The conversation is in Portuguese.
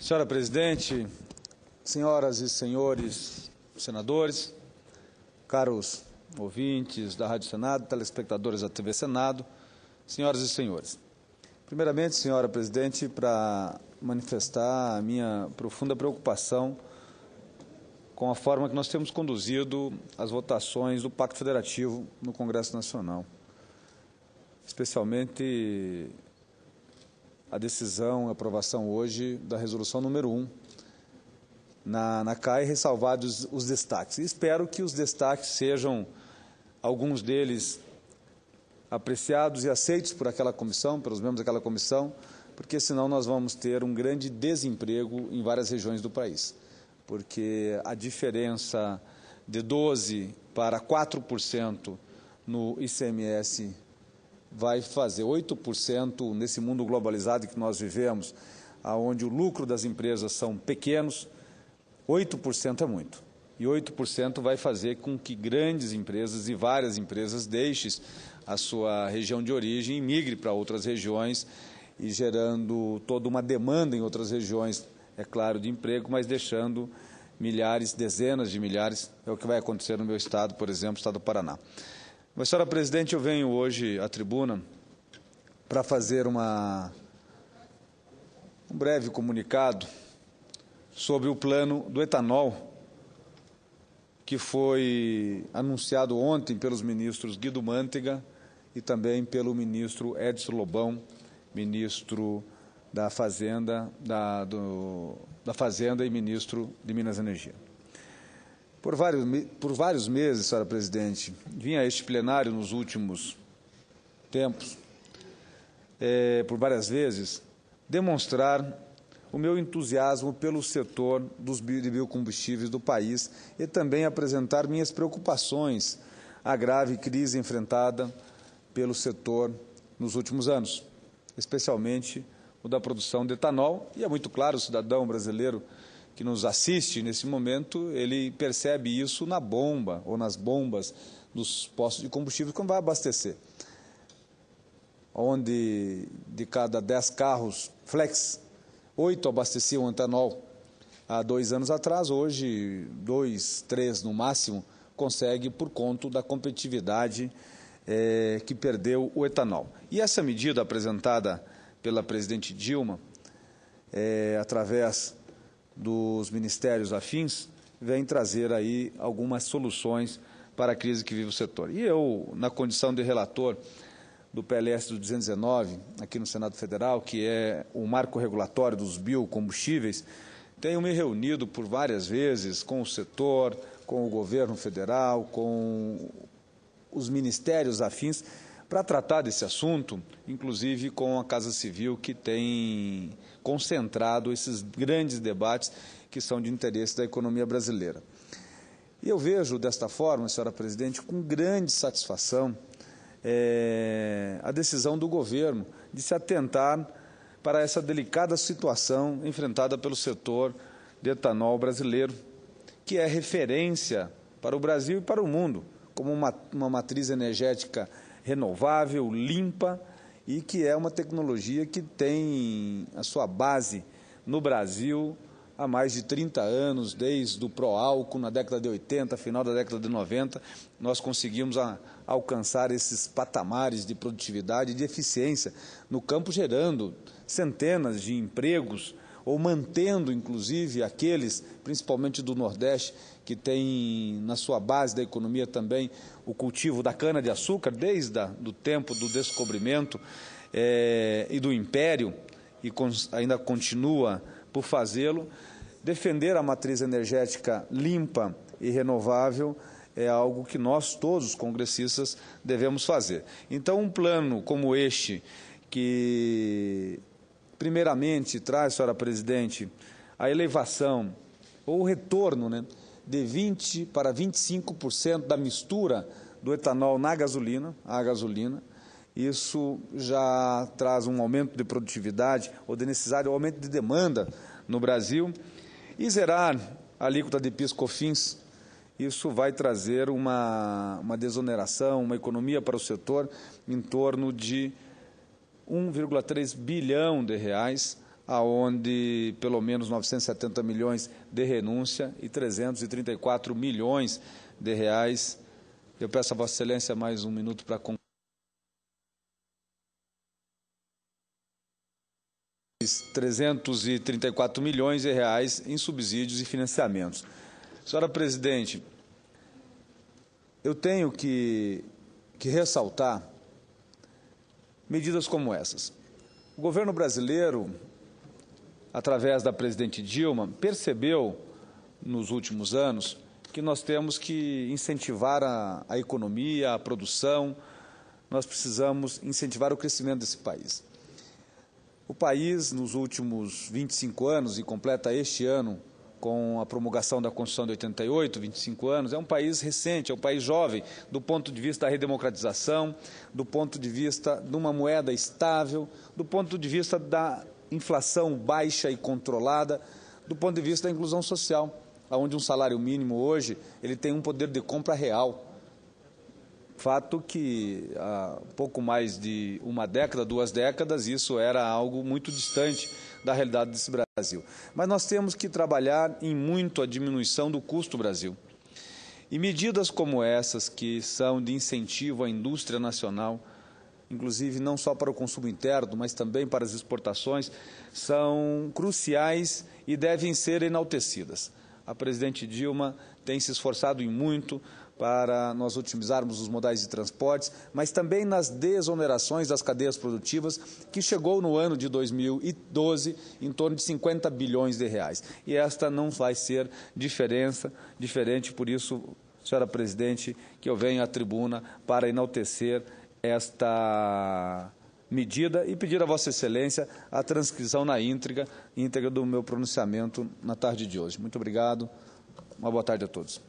Senhora Presidente, senhoras e senhores senadores, caros ouvintes da Rádio Senado, telespectadores da TV Senado, senhoras e senhores. Primeiramente, senhora Presidente, para manifestar a minha profunda preocupação com a forma que nós temos conduzido as votações do Pacto Federativo no Congresso Nacional, especialmente a decisão, a aprovação hoje da resolução número 1 na CAI, ressalvados os destaques. E espero que os destaques sejam, alguns deles, apreciados e aceitos por aquela comissão, pelos membros daquela comissão, porque senão nós vamos ter um grande desemprego em várias regiões do país, porque a diferença de 12% para 4% no ICMS vai fazer 8% nesse mundo globalizado que nós vivemos, onde o lucro das empresas são pequenos, 8% é muito. E 8% vai fazer com que grandes empresas e várias empresas deixem a sua região de origem e migrem para outras regiões, e gerando toda uma demanda em outras regiões, é claro, de emprego, mas deixando milhares, dezenas de milhares, é o que vai acontecer no meu estado, por exemplo, o estado do Paraná. Mas, senhora Presidente, eu venho hoje à tribuna para fazer um breve comunicado sobre o plano do etanol, que foi anunciado ontem pelos ministros Guido Mantega e também pelo ministro Edson Lobão, ministro da Fazenda, da Fazenda e ministro de Minas e Energia. Por vários meses, senhora Presidente, vinha a este plenário nos últimos tempos, por várias vezes, demonstrar o meu entusiasmo pelo setor de biocombustíveis do país e também apresentar minhas preocupações à grave crise enfrentada pelo setor nos últimos anos, especialmente o da produção de etanol. E é muito claro, o cidadão brasileiro que nos assiste nesse momento, ele percebe isso na bomba ou nas bombas dos postos de combustível quando vai abastecer, onde de cada 10 carros flex, 8 abasteciam etanol há 2 anos atrás, hoje 2, 3 no máximo, consegue por conta da competitividade que perdeu o etanol. E essa medida apresentada pela presidente Dilma, através dos ministérios afins, vem trazer aí algumas soluções para a crise que vive o setor. E eu, na condição de relator do PLS do 219, aqui no Senado Federal, que é o marco regulatório dos biocombustíveis, tenho me reunido por várias vezes com o setor, com o governo federal, com os ministérios afins, para tratar desse assunto, inclusive com a Casa Civil, que tem concentrado esses grandes debates que são de interesse da economia brasileira. E eu vejo desta forma, senhora Presidente, com grande satisfação, a decisão do governo de se atentar para essa delicada situação enfrentada pelo setor de etanol brasileiro, que é referência para o Brasil e para o mundo, como uma matriz energética renovável, limpa, e que é uma tecnologia que tem a sua base no Brasil há mais de 30 anos, desde o pró-álcool, na década de 80, final da década de 90, nós conseguimos alcançar esses patamares de produtividade e de eficiência no campo, gerando centenas de empregos, ou mantendo, inclusive, aqueles, principalmente do Nordeste, que tem na sua base da economia também o cultivo da cana-de-açúcar, desde o tempo do descobrimento e do Império, e ainda continua por fazê-lo. Defender a matriz energética limpa e renovável é algo que nós, todos os congressistas, devemos fazer. Então, um plano como este, que primeiramente traz, senhora Presidente, a elevação ou o retorno, de 20% para 25% da mistura do etanol na gasolina, isso já traz um aumento de produtividade ou de necessidade, um aumento de demanda no Brasil. E zerar a alíquota de PIS/COFINS, isso vai trazer uma desoneração, uma economia para o setor em torno de 1,3 bilhão de reais aonde pelo menos 970 milhões de renúncia e 334 milhões de reais. Eu peço a Vossa Excelência mais um minuto para concluir. 334 milhões de reais em subsídios e financiamentos. Senhora Presidente, eu tenho que ressaltar medidas como essas. O governo brasileiro, através da presidente Dilma, percebeu nos últimos anos que nós temos que incentivar a economia, a produção, nós precisamos incentivar o crescimento desse país. O país, nos últimos 25 anos, e completa este ano com a promulgação da Constituição de 88, 25 anos, é um país recente, é um país jovem, do ponto de vista da redemocratização, do ponto de vista de uma moeda estável, do ponto de vista da inflação baixa e controlada, do ponto de vista da inclusão social, onde um salário mínimo hoje ele tem um poder de compra real. Fato que há pouco mais de uma década, 2 décadas, isso era algo muito distante da realidade desse Brasil. Mas nós temos que trabalhar em muito a diminuição do custo do Brasil. E medidas como essas, que são de incentivo à indústria nacional, inclusive não só para o consumo interno, mas também para as exportações, são cruciais e devem ser enaltecidas. A presidente Dilma tem se esforçado em muito para nós otimizarmos os modais de transportes, mas também nas desonerações das cadeias produtivas, que chegou no ano de 2012 em torno de 50 bilhões de reais. E esta não vai ser diferente, por isso, senhora presidente, que eu venho à tribuna para enaltecer esta medida e pedir a Vossa Excelência a transcrição na íntegra do meu pronunciamento na tarde de hoje. Muito obrigado. Uma boa tarde a todos.